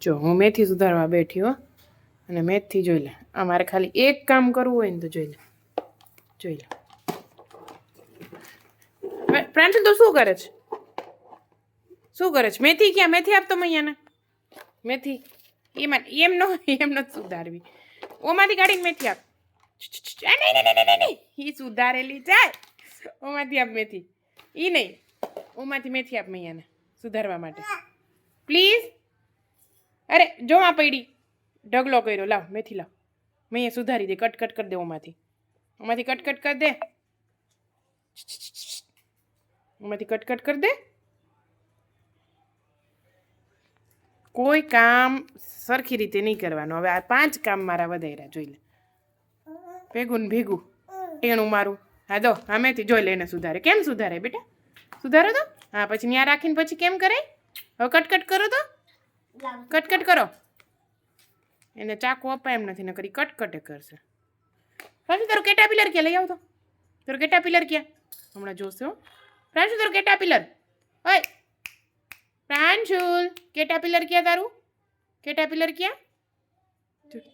જો હું મેથી સુધારવા બેઠી હો, અને મેથી જોઈ લે. આ મારે ખાલી એક કામ કરવું હોય ને તો જોઈ લે, જોઈ લે. પ્રાંજલ તો શું કરે છે? શું કરે છે? મેથી ક્યાં? મેથી આપતો મૈયાને. મેથી એમાં એમ ન સુધારવી. ઓમાંથી કાઢીને મેથી આપ. નહીં, સુધારેલી જાય. ઓમાંથી આપ મેથી. ઈ નહીં, ઓમાંથી મેથી આપ મૈયાને સુધારવા માટે પ્લીઝ. અરે જો આ પડી, ઢગલો કર્યો. લાવ મેથી લાવ, મૈયા સુધારી દે. કટ કટ કરી દે ઓમાંથી કટ કટ કરી દે. ઓમાંથી કટ કટ કરી દે. કોઈ કામ સરખી રીતે નહીં કરવાનું. હવે આ 5 કામ મારા વધાર્યા. જોઈ લે, ભેગું ને ભેગું એનું મારું. હા દો, આમેથી જોઈ લે એને સુધારે. કેમ સુધારે બેટા? સુધારો તો. હા પછી ત્યાં રાખીને પછી કેમ કરે? હવે કટકટ કરો તો, કટકટ કરો. એને ચાકુ અપાય એમ નથી, ન કરી કટકટે કરશે. પ્રાંશુ તારું કેટાપિલર ક્યાં? લઈ આવ તો. તારું કેટાપિલર ક્યાં? હમણાં જોશે હો. પ્રાંશુ તારું કેટાપિલર. ઓય પ્રાંશુલ, કેટાપિલર ક્યાં તારું? કેટાપિલર ક્યાં?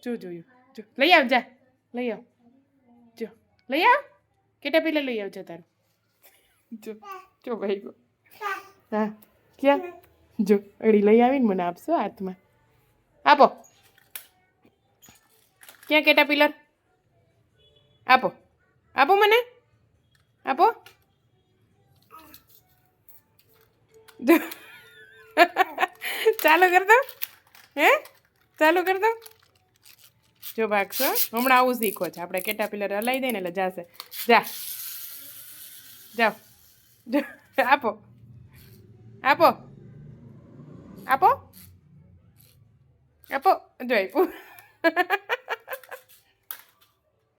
જો જોયું. જો લઈ આવ, જા લઈ આવ. જો લઈ આવ, કેટાપિલર લઈ આવ. જા તારું. જો ભાઈ ગો. હા ક્યાં? જો અડી લઈ આવીને મને આપશો હાથમાં. આપો. ક્યાં કેટાપિલર? આપો, આપો મને, આપો. ચાલુ કર દો. હે ચાલુ કર દો. જો ભાગશો. હમણાં આવું શીખો છે આપણે. કેટાપિલર હલાવી દઈએ ને એટલે જાશે. જા જાઓ. આપો, આપો, આપો, આપો. જો આપ્યું.